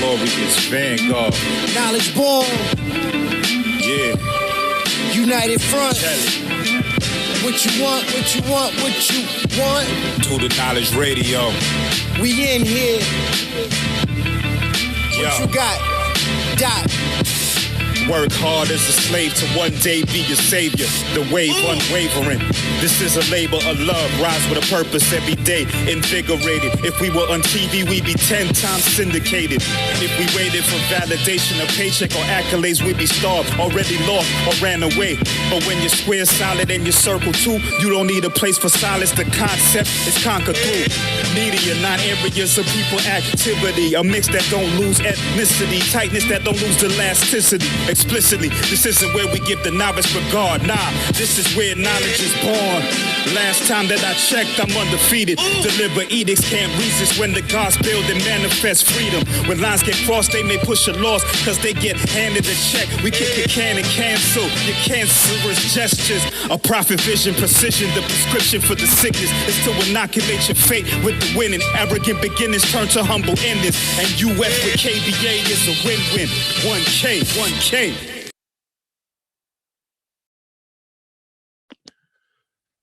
Notorious Vanguard. Knowledge born. Yeah. United Front. Kelly. What you want, what you want, what you want. To the Knowledge Radio. We in here. What Yo. you got? Dot. Work hard as a slave to one day be your savior. The wave unwavering. This is a labor of love. Rise with a purpose every day. Invigorated. If we were on TV, we'd be 10 times syndicated. If we waited for validation, a paycheck or accolades, we'd be starved, already lost or ran away. But when you're square solid and you circle too, you don't need a place for solace. The concept is conquered through media, not areas of people activity. A mix that don't lose ethnicity, tightness that don't lose elasticity. Explicitly, this isn't where we give the novice regard. Nah, this is where knowledge is born. Last time that I checked, I'm undefeated. Deliver edicts, can't resist when the gods build and manifest freedom. When lines get crossed, they may push a loss, cause they get handed a check. We kick your can and cancel your cancerous gestures. A prophet vision, precision, the prescription for the sickness is to inoculate your fate with the winning. Arrogant beginnings turn to humble endings. And UF with KBA is a win-win. 1K, 1K.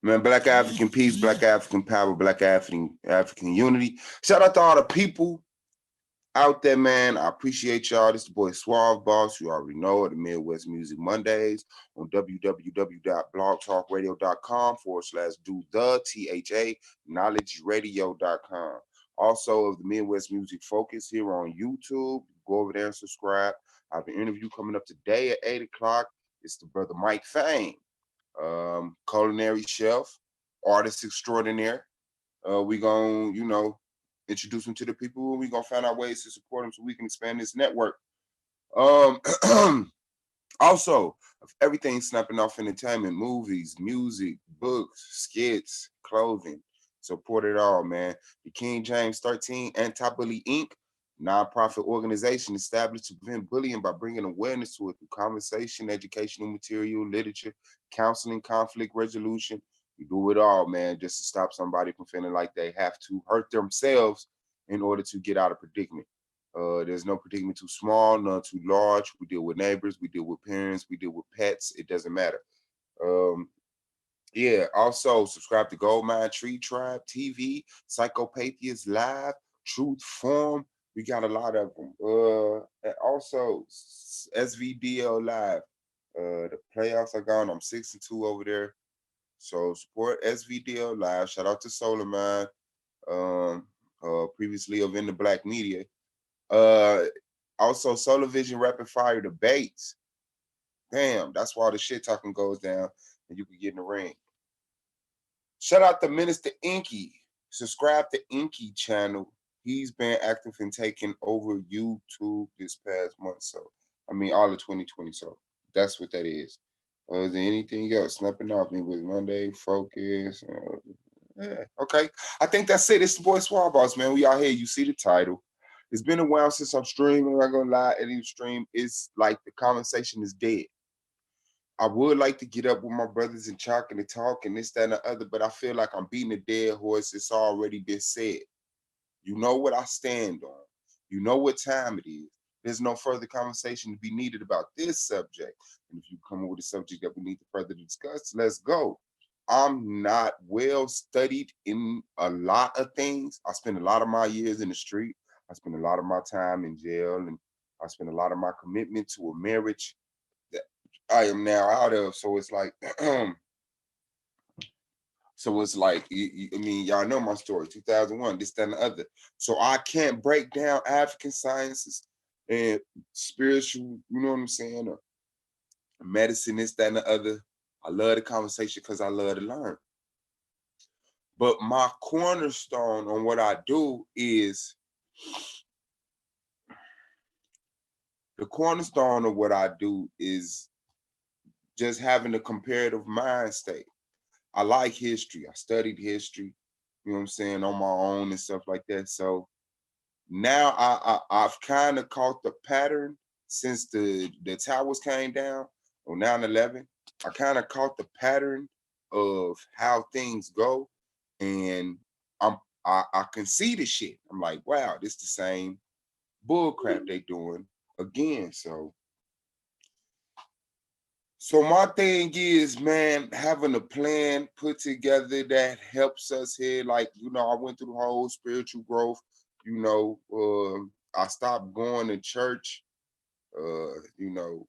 Man, Black African peace, Black African power, Black African unity. Shout out to all the people out there, man. I appreciate y'all. This is the boy Suave Boss. You already know it. The Midwest Music Mondays on www.blogtalkradio.com/do the knowledgeradio.com. Also of the Midwest Music Focus here on YouTube. Go over there and subscribe. I have an interview coming up today at 8 o'clock. It's the brother Mike Fame. Culinary chef, artist extraordinaire. We gonna, introduce him to the people, and we gonna find out ways to support him so we can expand this network. Also, of everything snapping off entertainment, movies, music, books, skits, clothing. Support it all, man. The King James 13 Anti-Bully Inc., nonprofit organization established to prevent bullying by bringing awareness to it through conversation, educational material, literature, counseling, conflict resolution. We do it all, man, just to stop somebody from feeling like they have to hurt themselves in order to get out of predicament. There's no predicament too small, none too large. We deal with neighbors, we deal with parents, we deal with pets. It doesn't matter. Also subscribe to Goldmine Tree Tribe TV, Psychopathia Live, Truth Forum. We got a lot of them. And also SVDL Live. The playoffs are gone. I'm 6-2 over there. So support SVDL Live. Shout out to Solar Mind. Previously of In the Black Media. Also Solar Vision Rapid Fire Debates. Damn, that's why all the shit talking goes down and you can get in the ring. Shout out to Minister Inky. Subscribe to Inky channel. He's been active and taking over YouTube this past month. So, all of 2020. So that's what that is. Is there anything else snapping off me with Monday Focus? Okay. I think that's it. It's the boy Swab Boss, man. We out here. You see the title. It's been a while since I'm streaming. I'm not gonna lie. Any stream, it's like the conversation is dead. I would like to get up with my brothers and chalk and talk and this, that, and the other, but I feel like I'm beating a dead horse. It's already been said. You know what I stand on. You know what time it is. There's no further conversation to be needed about this subject. And if you come up with a subject that we need to further discuss, let's go. I'm not well studied in a lot of things. I spend a lot of my years in the street. I spend a lot of my time in jail, and I spend a lot of my commitment to a marriage that I am now out of. So it's like, y'all know my story, 2001, this, that, and the other. So I can't break down African sciences and spiritual, you know what I'm saying, or medicine, this, that, and the other. I love the conversation because I love to learn. But my cornerstone on what I do is, just having a comparative mind state. I like history. I studied history, you know what I'm saying, on my own and stuff like that. So now I've kind of caught the pattern since the towers came down on 9/11. I kind of caught the pattern of how things go, and I can see the shit. I'm like, wow, this the same. bull crap they doing again. So my thing is, man, having a plan put together that helps us here. Like, you know, I went through the whole spiritual growth. You know, I stopped going to church, you know,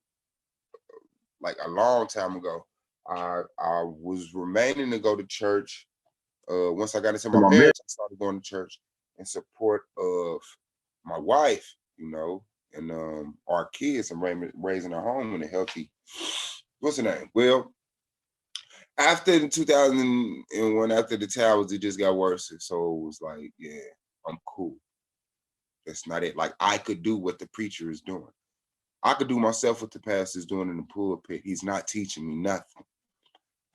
like a long time ago. I was remaining to go to church. Once I got into my marriage, I started going to church in support of my wife, you know, and our kids and raising a home in a healthy, what's the name? Well, after the 2001, after the towers, it just got worse. So it was like, yeah, I'm cool. That's not it. Like, I could do what the preacher is doing. I could do myself what the pastor's doing in the pulpit. He's not teaching me nothing.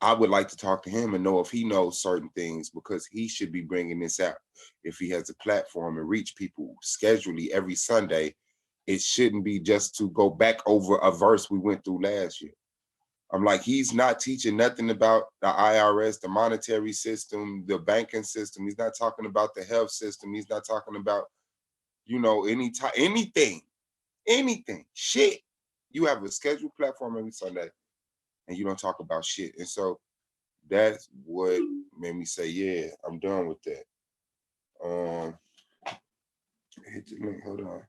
I would like to talk to him and know if he knows certain things, because he should be bringing this out. If he has a platform and reach people schedulely every Sunday, it shouldn't be just to go back over a verse we went through last year. I'm like, he's not teaching nothing about the IRS, the monetary system, the banking system. He's not talking about the health system. He's not talking about, you know, anything, shit. You have a scheduled platform every Sunday and you don't talk about shit. And so that's what made me say, yeah, I'm done with that. Hit the link, hold on.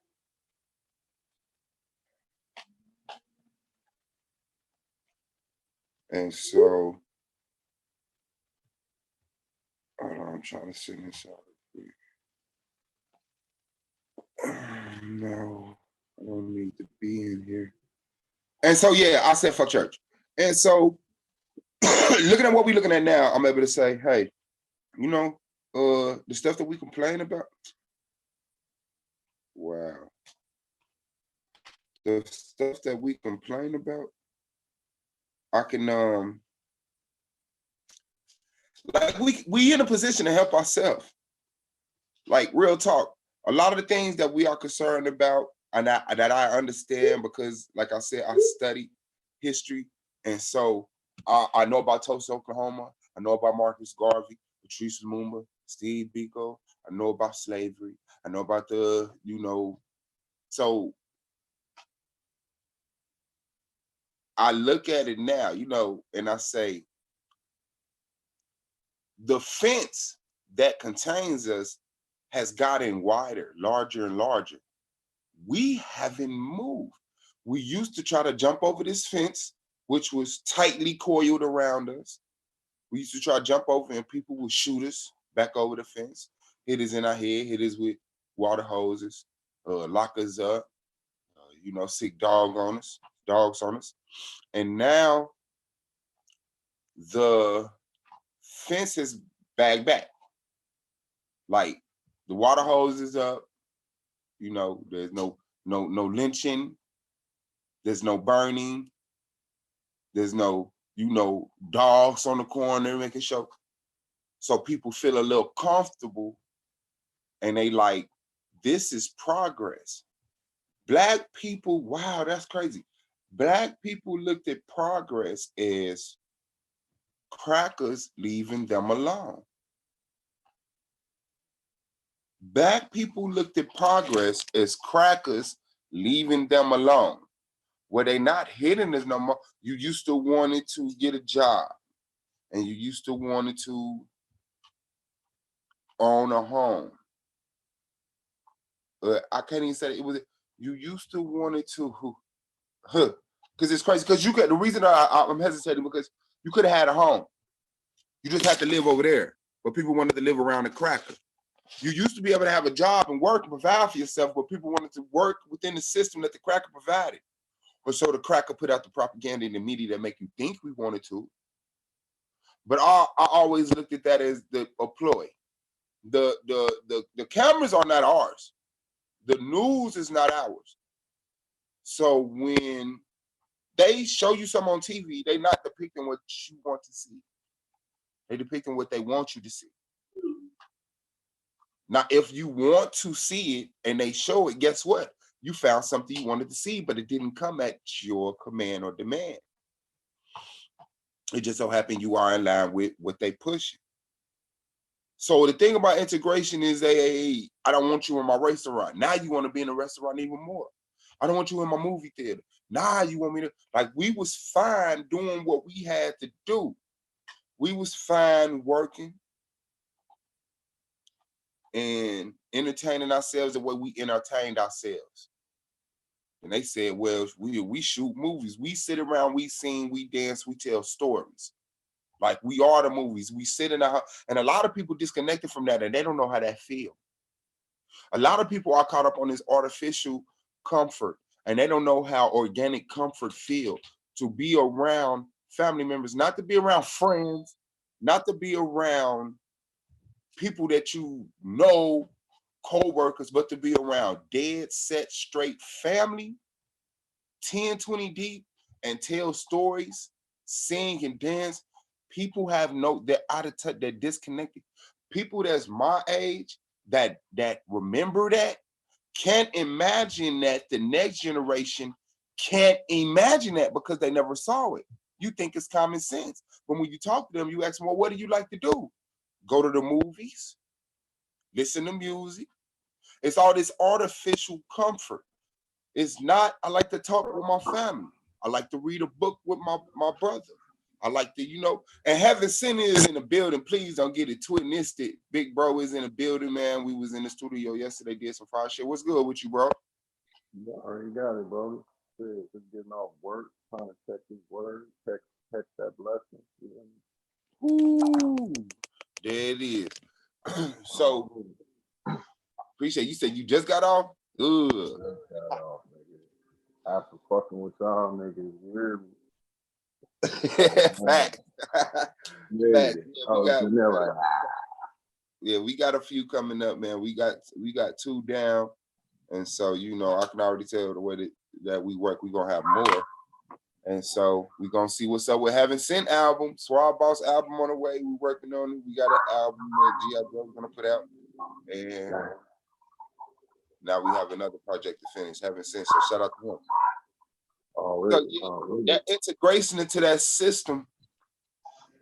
And so, hold on, I'm trying to send this out. No, I don't need to be in here. And so, yeah, I said fuck church. And so, looking at what we're looking at now, I'm able to say, hey, you know, the stuff that we complain about, wow. The stuff that we complain about, I can like we in a position to help ourselves. Like, real talk. A lot of the things that we are concerned about and that I understand, because like I said, I studied history. And so I know about Tulsa, Oklahoma. I know about Marcus Garvey, Patrice Lumumba, Steve Biko. I know about slavery. I know about the, you know, so I look at it now, you know, and I say, the fence that contains us has gotten wider, larger and larger. We haven't moved. We used to try to jump over this fence, which was tightly coiled around us. We used to try to jump over and people would shoot us back over the fence, hit us in our head, hit us with water hoses, lock us up, you know, sick dogs on us. And now the fence is back. Like, the water hose is up, you know, there's no lynching, there's no burning, there's no, you know, dogs on the corner making sure. So people feel a little comfortable and they like, this is progress. Black people, wow, that's crazy. Black people looked at progress as crackers leaving them alone. Black people looked at progress as crackers leaving them alone. Where they not hitting us no more. You used to wanted to get a job, and you used to wanted to own a home. I can't even say it was. You used to wanted to, because it's crazy. Because you could. The reason I'm hesitating, because you could have had a home. You just had to live over there, but people wanted to live around the cracker. You used to be able to have a job and work and provide for yourself, but people wanted to work within the system that the cracker provided. But so the cracker put out the propaganda in the media that make you think we wanted to. But I always looked at that as a ploy. The cameras are not ours. The news is not ours. So when they show you something on TV, they're not depicting what you want to see. They're depicting what they want you to see. Now, if you want to see it and they show it, guess what? You found something you wanted to see, but it didn't come at your command or demand. It just so happened you are in line with what they push. So the thing about integration is, I don't want you in my restaurant. Now you want to be in the restaurant even more. I don't want you in my movie theater. Now you want me to, like, we was fine doing what we had to do. We was fine working and entertaining ourselves the way we entertained ourselves. And they said, well, we shoot movies. We sit around, we sing, we dance, we tell stories. Like, we are the movies. We sit in the house. And a lot of people disconnected from that, and they don't know how that feels. A lot of people are caught up on this artificial comfort, and they don't know how organic comfort feels. To be around family members, not to be around friends, not to be around people that you know, co-workers, but to be around dead set straight family, 10, 20 deep, and tell stories, sing and dance. People have they're out of touch, they're disconnected. People that's my age that remember that can't imagine that the next generation can't imagine that because they never saw it. You think it's common sense. But when you talk to them, you ask them, well, what do you like to do? Go to the movies, listen to music. It's all this artificial comfort. It's not, I like to talk with my family. I like to read a book with my brother. I like to, and Heaven Sent is in the building. Please don't get it twisted. Big bro is in the building, man. We was in the studio yesterday, did some fire shit. What's good with you, bro? You already got it, bro. Just getting off work, trying to check his word, catch that blessing. You know? Ooh, there it is. So, appreciate you said you just got off? Ugh. Just got off, nigga. After fucking with y'all niggas, weird. Fact. Yeah. Fact. Yeah, we got a few coming up, man. We got 2 down. And so, I can already tell the way that we work, we're going to have more. And so we're going to see what's up with Heaven Sent album. Swab Boss album on the way. We're working on it. We got an album that G.I. Joe's going to put out. And now we have another project to finish, Heaven Sent. So shout out to him. Really? That integration into that system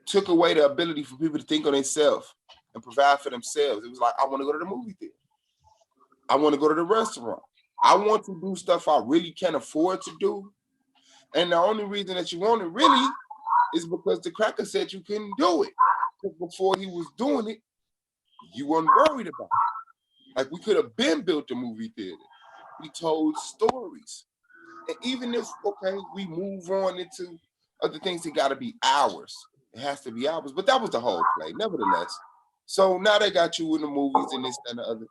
took away the ability for people to think on themselves and provide for themselves. It was like, I want to go to the movie theater. I want to go to the restaurant. I want to do stuff I really can't afford to do. And the only reason that you want it really is because the cracker said you couldn't do it. Because before he was doing it, you weren't worried about it. Like, we could have been built a movie theater. We told stories. And even if, okay, we move on into other things, it got to be ours. It has to be ours. But that was the whole play, nevertheless. So now they got you in the movies and this and the other.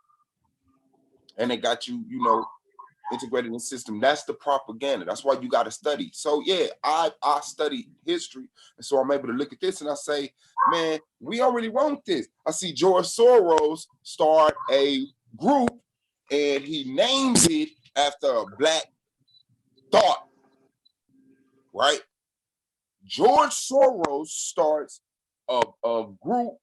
And they got you, integrated in the system. That's the propaganda. That's why you got to study. So yeah, I study history. And so I'm able to look at this and I say, man, we already want this. I see George Soros start a group and he names it after a black thought, right? George Soros starts a group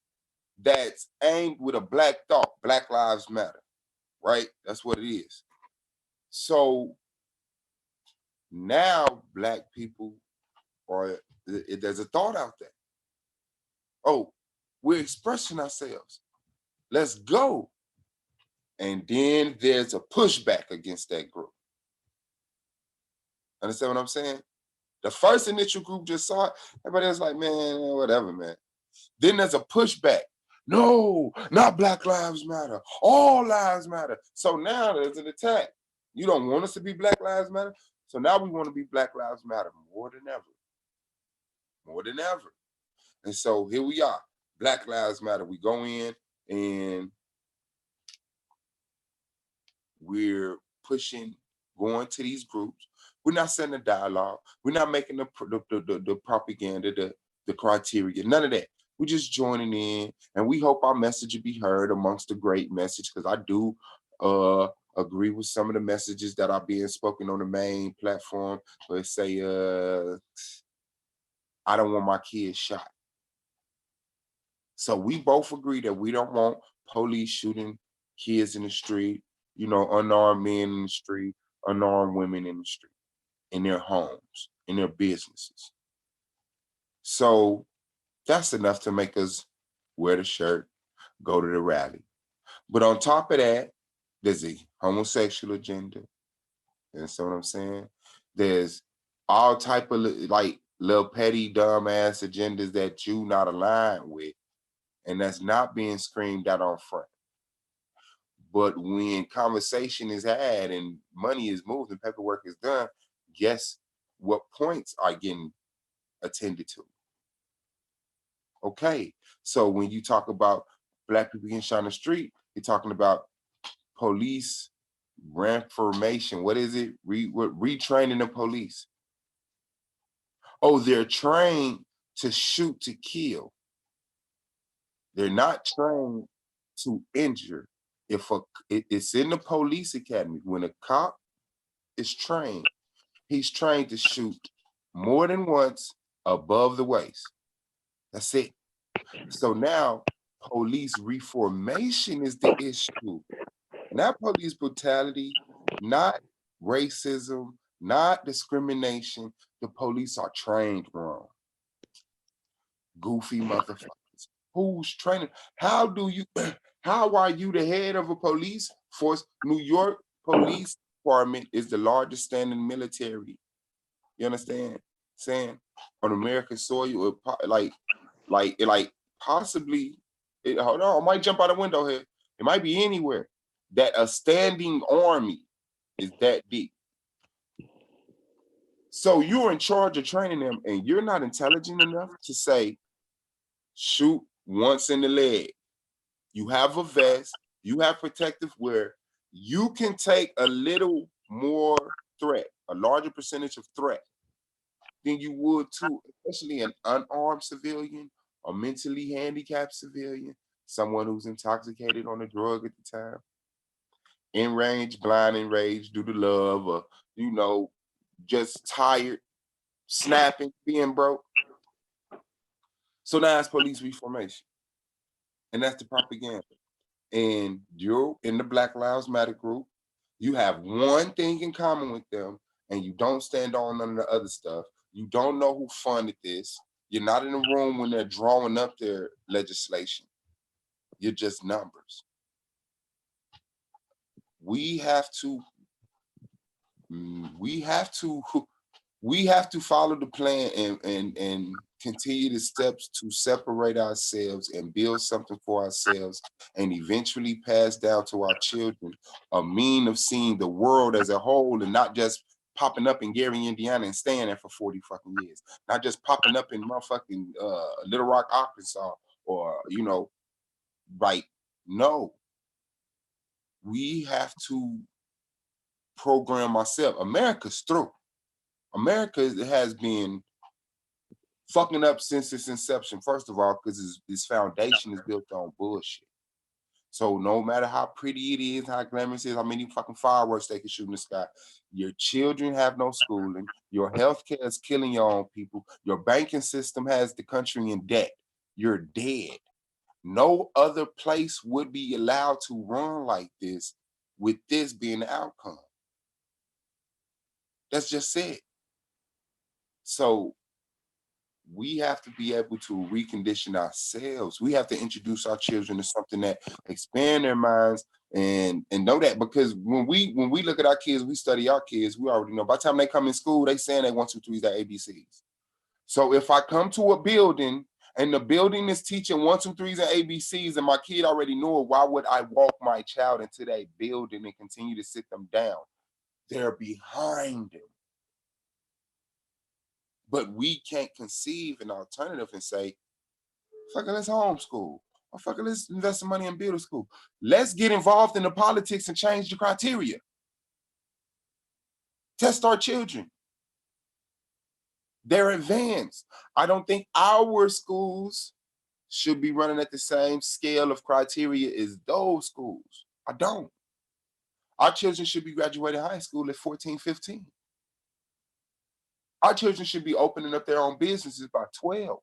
that's aimed with a black thought, Black Lives Matter, right? That's what it is. So now black people there's a thought out there. Oh, we're expressing ourselves. Let's go. And then there's a pushback against that group. Understand what I'm saying? The first initial group just saw it. Everybody was like, man, whatever, man. Then there's a pushback. No, not Black Lives Matter. All lives matter. So now there's an attack. You don't want us to be Black Lives Matter? So now we want to be Black Lives Matter more than ever. More than ever. And so here we are. Black Lives Matter. We go in and we're pushing, going to these groups. We're not setting a dialogue. We're not making the propaganda, the criteria, none of that. We're just joining in, and we hope our message will be heard amongst the great message, because I do agree with some of the messages that are being spoken on the main platform, where it say, I don't want my kids shot. So we both agree that we don't want police shooting kids in the street, unarmed men in the street, unarmed women in the street, in their homes, in their businesses. So that's enough to make us wear the shirt, go to the rally. But on top of that, there's a homosexual agenda. You understand what I'm saying? There's all type of like little petty dumbass agendas that you not aligned with, and that's not being screamed out on front. But when conversation is had and money is moved and paperwork is done, guess what points are getting attended to? Okay, so when you talk about black people getting shot on the street, you're talking about police reformation. What is it? Retraining the police. Oh, they're trained to shoot to kill. They're not trained to injure. It's in the police academy. When a cop is trained, he's trained to shoot more than once above the waist. That's it. So now police reformation is the issue. Not police brutality, not racism, not discrimination. The police are trained wrong. Goofy motherfuckers. Who's training? How are you the head of a police force? New York Police Department is the largest standing military. You understand? Saying on American soil, like possibly, hold on, I might jump out the window here. It might be anywhere that a standing army is that deep. So you're in charge of training them, and you're not intelligent enough to say, shoot once in the leg. You have a vest, you have protective wear, you can take a little more threat, a larger percentage of threat than you would to, especially an unarmed civilian or mentally handicapped civilian, someone who's intoxicated on a drug at the time, in range, blind in rage due to love, or just tired, snapping, being broke. So now it's police reformation. And that's the propaganda. And you're in the Black Lives Matter group. You have one thing in common with them, and you don't stand on none of the other stuff. You don't know who funded this. You're not in the room when they're drawing up their legislation. You're just numbers. We have to follow the plan and continue the steps to separate ourselves and build something for ourselves, and eventually pass down to our children a mean of seeing the world as a whole, and not just popping up in Gary, Indiana and staying there for 40 fucking years. Not just popping up in motherfucking Little Rock, Arkansas, or no. We have to program ourselves. America's through. America has been fucking up since its inception, first of all, because its foundation is built on bullshit. So no matter how pretty it is, how glamorous it is, how many fucking fireworks they can shoot in the sky, your children have no schooling, your healthcare is killing your own people, your banking system has the country in debt. You're dead. No other place would be allowed to run like this with this being the outcome. That's just it. So we have to be able to recondition ourselves. We have to introduce our children to something that expand their minds and know that, because when we look at our kids, we study our kids, we already know by the time they come in school, they saying they 1, 2, 3s, that ABCs. So if I come to a building and the building is teaching 1, 2, 3s and ABCs, and my kid already knew it, why would I walk my child into that building and continue to sit them down? They're behind them. But we can't conceive an alternative and say, fuck it, let's homeschool. Or fuck it, let's invest some money and build a school. Let's get involved in the politics and change the criteria. Test our children. They're advanced. I don't think our schools should be running at the same scale of criteria as those schools. I don't. Our children should be graduating high school at 14, 15. Our children should be opening up their own businesses by 12.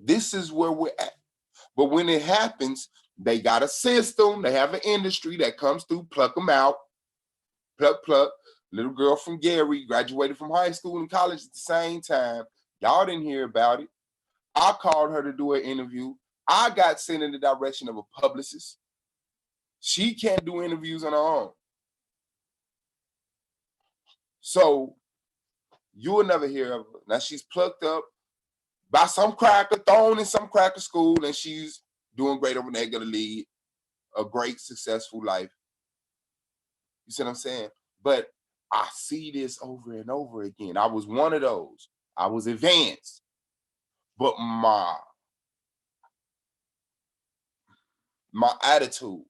This is where we're at. But when it happens, they got a system, they have an industry that comes through, pluck them out, pluck. Little girl from Gary graduated from high school and college at the same time. Y'all didn't hear about it. I called her to do an interview. I got sent in the direction of a publicist. She can't do interviews on her own. So you will never hear of her. Now she's plucked up by some cracker, thrown in some cracker school, and she's doing great over there, gonna lead a great, successful life. You see what I'm saying? But I see this over and over again. I was one of those. I was advanced. But my attitude,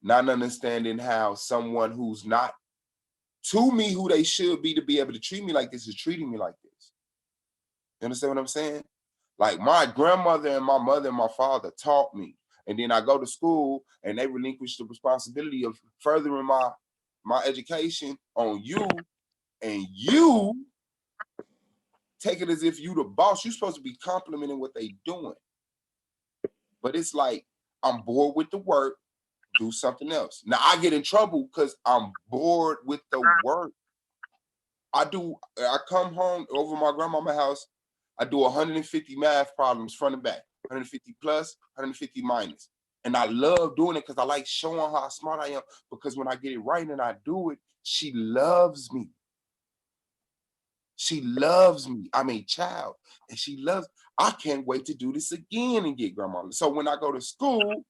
not understanding how someone who's not to me who they should be to be able to treat me like this is treating me like this. You understand what I'm saying? Like my grandmother and my mother and my father taught me. And then I go to school and they relinquish the responsibility of furthering my education on you, and you take it as if you the boss. You're supposed to be complimenting what they doing. But it's like, I'm bored with the work, do something else. Now I get in trouble because I'm bored with the work. I come home over my grandmama's house, I do 150 math problems front and back, 150 plus, 150 minus. And I love doing it because I like showing her how smart I am, because when I get it right and I do it, she loves me. She loves me. I'm a child, and she loves. I can't wait to do this again and get grandma. So when I go to school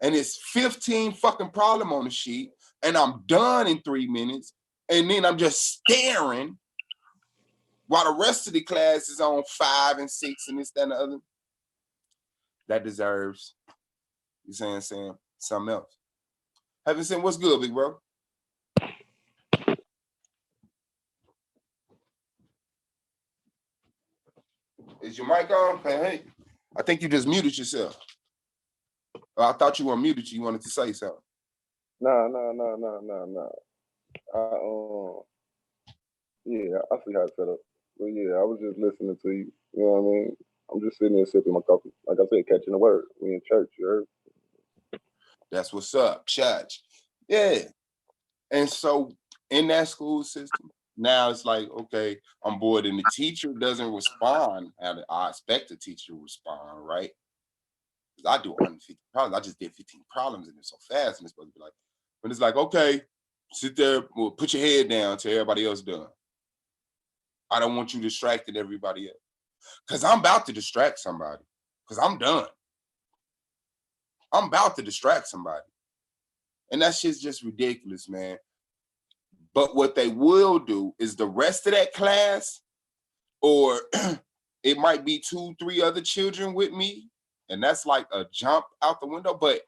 and it's 15 fucking problem on the sheet and I'm done in 3 minutes, and then I'm just staring while the rest of the class is on 5 and 6 and this, that, and the other, that deserves, you saying, something else. Having said, what's good, big bro? Is your mic on? Hey, I think you just muted yourself. I thought you weren't muted. You wanted to say something. No. Yeah, I see how it's set up. But yeah, I was just listening to you. You know what I mean? I'm just sitting there sipping my coffee. Like I said, catching the word. We in church, you heard? That's what's up, church. Yeah. And so in that school system, now it's like, okay, I'm bored, and the teacher doesn't respond. I expect the teacher to respond, right? Because I do 150 problems. I just did 15 problems and it's so fast, and it's supposed to be like, but it's like, okay, sit there, well, put your head down till everybody else done. I don't want you distracted everybody else. Because I'm about to distract somebody. Because I'm done. I'm about to distract somebody. And that shit's just ridiculous, man. But what they will do is the rest of that class, or it might be 2, 3 other children with me, and that's like a jump out the window. But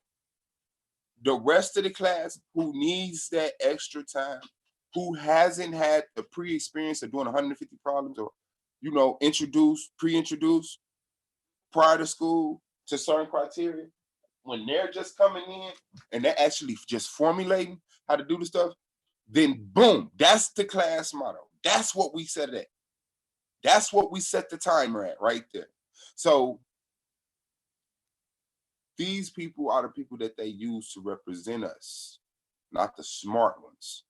the rest of the class who needs that extra time, who hasn't had the pre-experience of doing 150 problems, or, you know, pre-introduce prior to school to certain criteria, when they're just coming in and they're actually just formulating how to do the stuff, then boom, that's the class motto. That's what we set it at. That's what we set the timer at right there. So these people are the people that they use to represent us, not the smart ones.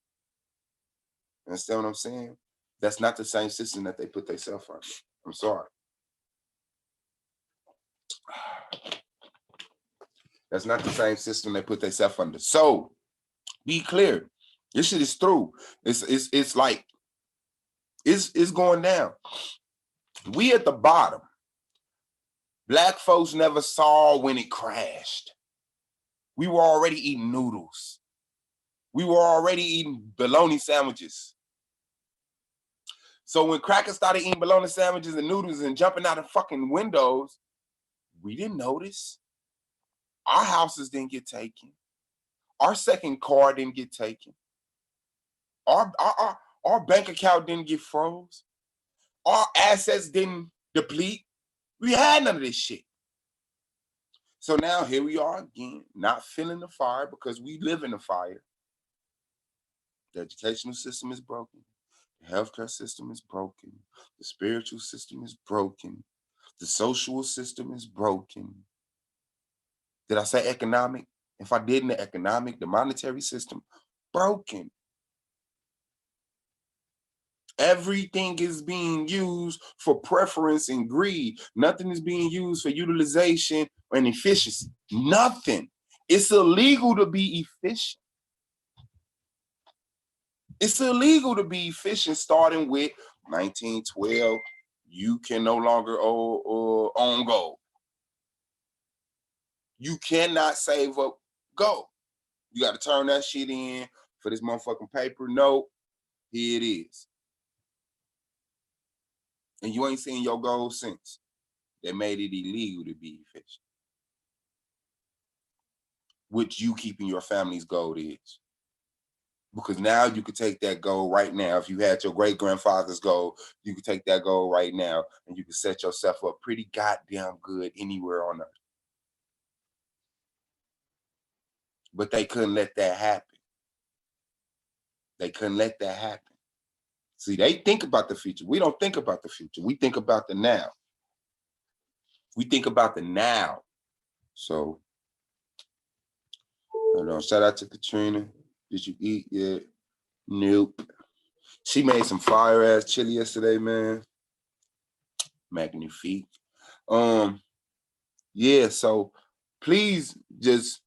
You understand what I'm saying? That's not the same system that they put themselves under. I'm sorry. That's not the same system they put themselves under. So be clear. This shit is through. It's like it's going down. We at the bottom. Black folks never saw when it crashed. We were already eating noodles. We were already eating bologna sandwiches. So when crackers started eating bologna sandwiches and noodles and jumping out of fucking windows, we didn't notice. Our houses didn't get taken. Our second car didn't get taken. Our bank account didn't get froze. Our assets didn't deplete. We had none of this shit. So now here we are again, not feeling the fire because we live in the fire. The educational system is broken. The healthcare system is broken. The spiritual system is broken. The social system is broken. Did I say economic? If I didn't, the economic, the monetary system, broken. Everything is being used for preference and greed. Nothing is being used for utilization and efficiency. Nothing. It's illegal to be efficient. It's illegal to be efficient starting with 1912. You can no longer own gold. You cannot save up gold. You got to turn that shit in for this motherfucking paper note. Here it is. And you ain't seen your gold since. They made it illegal to be efficient. Which you keeping your family's gold is. Because now you could take that gold right now. If you had your great-grandfather's gold, you could take that gold right now and you could set yourself up pretty goddamn good anywhere on earth. But they couldn't let that happen. They couldn't let that happen. See, they think about the future. We don't think about the future. We think about the now. We think about the now. So, hold on. Shout out to Katrina. Did you eat yet? Nope. She made some fire ass chili yesterday, man. Magnifique. Yeah, so please just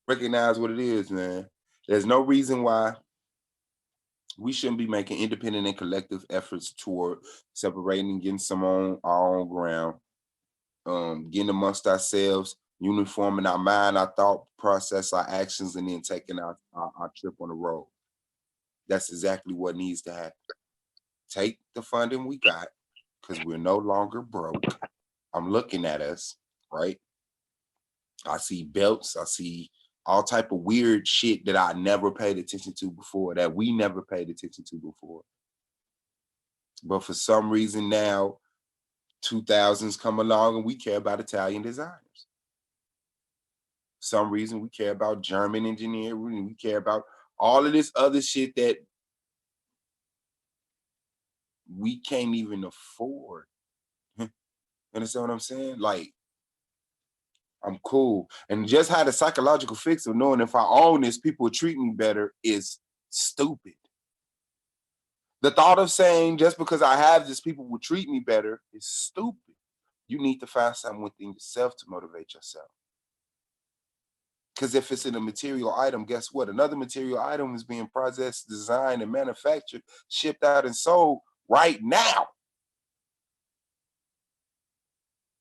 recognize what it is, man. There's no reason why we shouldn't be making independent and collective efforts toward separating and getting some on our own ground, getting amongst ourselves, uniforming our mind, our thought process, our actions, and then taking our trip on the road. That's exactly what needs to happen. Take the funding we got, because we're no longer broke. I'm looking at us, right? I see belts, I see all type of weird shit that I never paid attention to before, that we never paid attention to before. But for some reason now, 2000s come along and we care about Italian designers. Some reason we care about German engineering, we care about all of this other shit that we can't even afford. You understand what I'm saying? Like, I'm cool. And just had a psychological fix of knowing if I own this, people will treat me better is stupid. The thought of saying just because I have this, people will treat me better is stupid. You need to find something within yourself to motivate yourself. Because if it's in a material item, guess what? Another material item is being processed, designed, and manufactured, shipped out, and sold right now.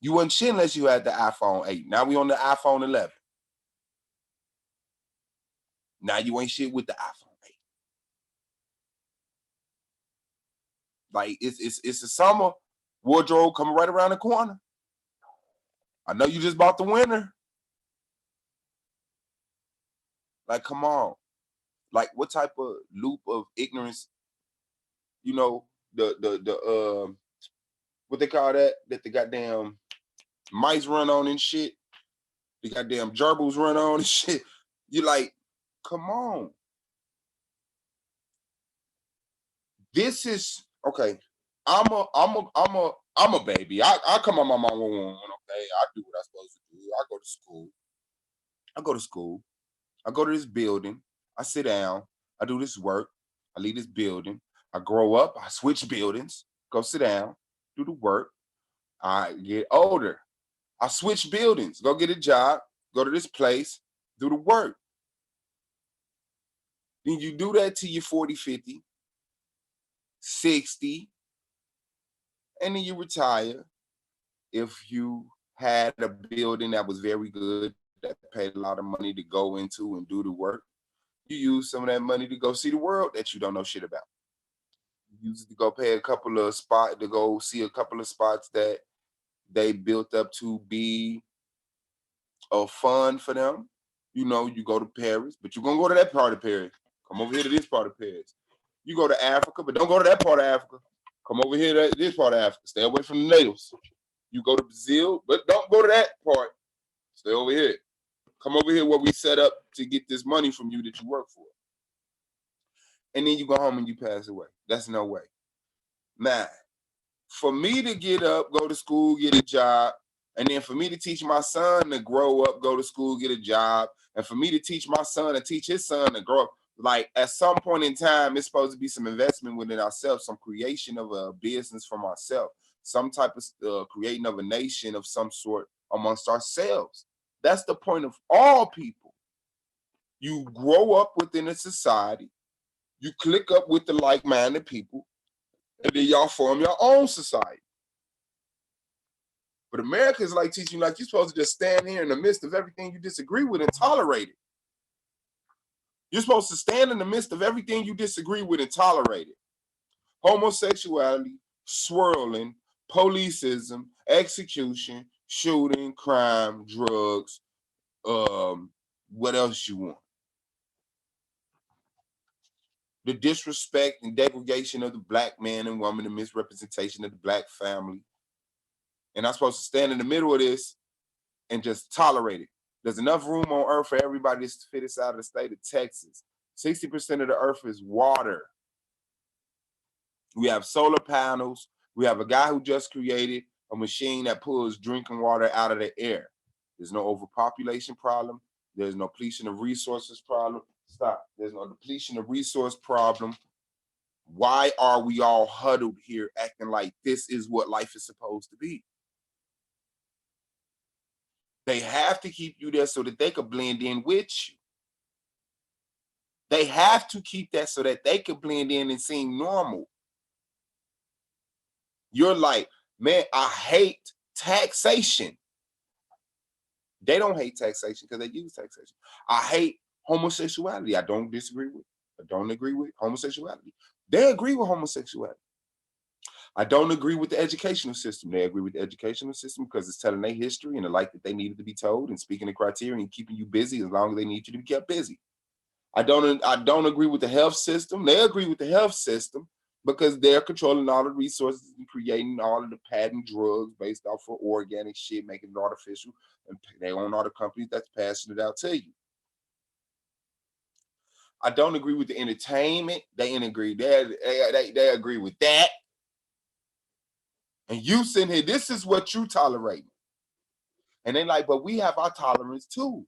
You wasn't shit unless you had the iPhone 8. Now we on the iPhone 11. Now you ain't shit with the iPhone 8. Like, it's a summer wardrobe coming right around the corner. I know you just bought the winter. Like, come on. Like, what type of loop of ignorance, you know, the what they call that the goddamn mice run on and shit, the goddamn gerbils run on and shit. You like, come on. This is okay. I'm a baby. I come on my mama womb, okay. I do what I'm supposed to do. I go to school. I go to this building. I sit down. I do this work. I leave this building. I grow up. I switch buildings. Go sit down. Do the work. I get older. I switch buildings. Go get a job. Go to this place. Do the work. Then you do that till you're 40, 50, 60, and then you retire. If you had a building that was very good, that paid a lot of money to go into and do the work, you use some of that money to go see the world that you don't know shit about. You use it to go pay a couple of spots, to go see a couple of spots that they built up to be fun for them. You know, you go to Paris, but you're going to go to that part of Paris. Come over here to this part of Paris. You go to Africa, but don't go to that part of Africa. Come over here to this part of Africa. Stay away from the natives. You go to Brazil, but don't go to that part. Stay over here. Come over here where we set up to get this money from you that you work for. And then you go home and you pass away. That's no way. Man, for me to get up, go to school, get a job, and then for me to teach my son to grow up, go to school, get a job, and for me to teach my son and teach his son to grow up, Like at some point in time, it's supposed to be some investment within ourselves, some creation of a business from ourselves, some type of creating of a nation of some sort amongst ourselves. That's the point of all people. You grow up within a society, you click up with the like-minded people, and then y'all form your own society. But America is like teaching you like you're supposed to just stand here in the midst of everything you disagree with and tolerate it. You're supposed to stand in the midst of everything you disagree with and tolerate it. Homosexuality, swirling, policeism, execution, shooting, crime, drugs, what else you want? The disrespect and degradation of the black man and woman, the misrepresentation of the black family. And I'm supposed to stand in the middle of this and just tolerate it. There's enough room on earth for everybody to fit us out of the state of Texas. 60% of the earth is water. We have solar panels. We have a guy who just created a machine that pulls drinking water out of the air. There's no overpopulation problem. There's no depletion of resources problem. Stop. There's no depletion of resource problem. Why are we all huddled here acting like this is what life is supposed to be? They have to keep you there so that they could blend in with you. They have to keep that so that they could blend in and seem normal. You're like, man, I hate taxation. They don't hate taxation because they use taxation. I hate homosexuality. I don't disagree with. I don't agree with homosexuality. They agree with homosexuality. I don't agree with the educational system. They agree with the educational system because it's telling their history and the life that they needed to be told and speaking the criteria and keeping you busy as long as they need you to be kept busy. I don't agree with the health system. They agree with the health system because they're controlling all the resources and creating all of the patent drugs based off of organic shit, making it artificial, and they own all the companies that's passing it out to you. I don't agree with the entertainment. They agree. They agree with that. And you sitting here, this is what you tolerate. And they like, but we have our tolerance too.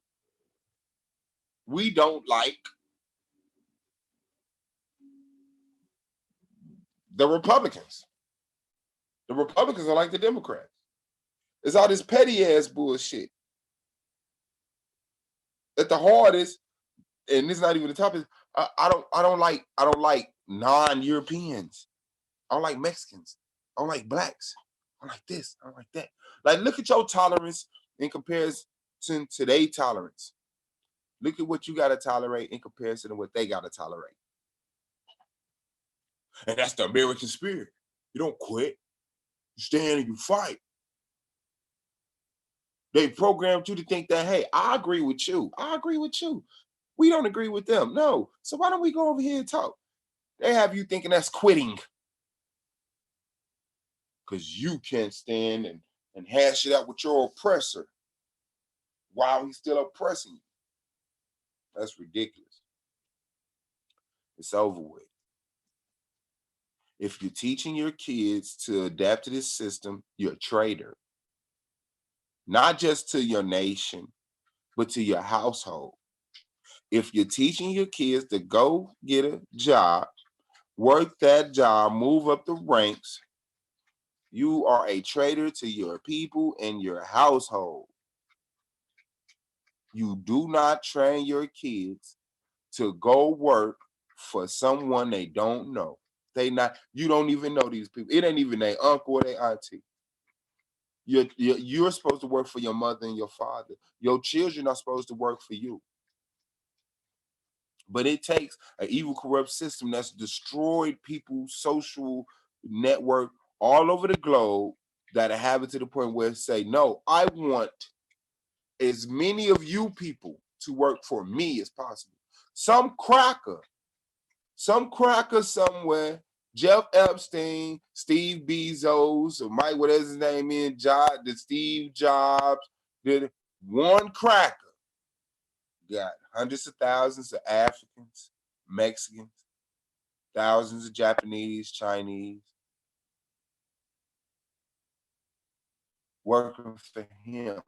We don't like the Republicans. The Republicans are like the Democrats. It's all this petty ass bullshit. At the hardest, and this is not even the topic. I don't like non-Europeans. I don't like Mexicans. I don't like blacks. I don't like this. I don't like that. Like, look at your tolerance in comparison to their tolerance. Look at what you got to tolerate in comparison to what they got to tolerate. And that's the American spirit. You don't quit. You stand and you fight. They programmed you to think that, hey, I agree with you. I agree with you. We don't agree with them. No. So why don't we go over here and talk? They have you thinking that's quitting. Because you can't stand and hash it out with your oppressor while he's still oppressing you. That's ridiculous. It's over with. If you're teaching your kids to adapt to this system, you're a traitor. Not just to your nation, but to your household. If you're teaching your kids to go get a job, work that job, move up the ranks, you are a traitor to your people and your household. You do not train your kids to go work for someone they don't know. You don't even know these people. It ain't even their uncle or their auntie. You're supposed to work for your mother and your father. Your children are supposed to work for you. But it takes an evil, corrupt system that's destroyed people's social network all over the globe that have it to the point where it say, no, I want as many of you people to work for me as possible. Some cracker somewhere, Jeff Epstein, Steve Bezos, or Mike, whatever his name is, Steve Jobs, did one cracker got hundreds of thousands of Africans, Mexicans, thousands of Japanese, Chinese working for him.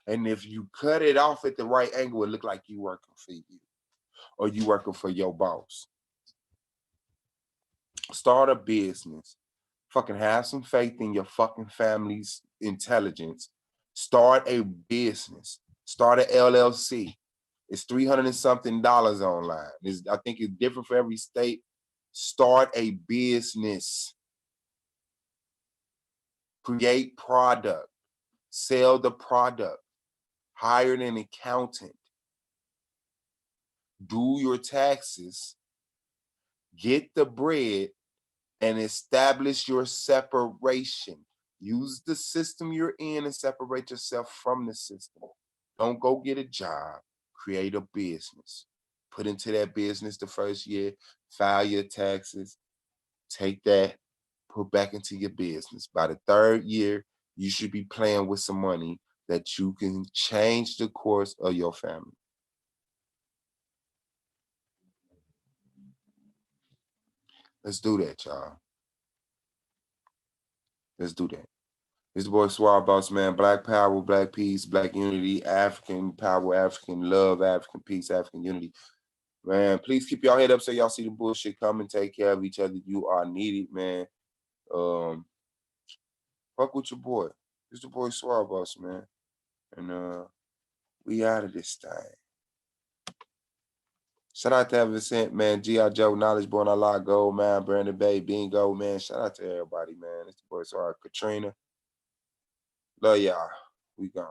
And if you cut it off at the right angle, it look like you working for you or you working for your boss. Start a business. Fucking have some faith in your fucking family's intelligence. Start a business. Start an LLC. It's $300 and something online. I think it's different for every state. Start a business. Create product. Sell the product. Hire an accountant. Do your taxes. Get the bread and establish your separation. Use the system you're in and separate yourself from the system. Don't go get a job. Create a business. Put into that business the first year, file your taxes, take that, put back into your business. By the third year, you should be playing with some money that you can change the course of your family. Let's do that, y'all. Let's do that. It's the boy Swab Boss, man. Black power, black peace, black unity, African power, African love, African peace, African unity. Man, please keep y'all head up so y'all see the bullshit coming. Take care of each other. You are needed, man. Fuck with your boy. It's the boy Swab Boss, man. And we out of this thing. Shout out to Evercent, man. G.I. Joe, Knowledge Born, Allah, Gold, man. Brandon Bay, Bingo, man. Shout out to everybody, man. It's the boy Swab, Katrina. Love y'all. We gone.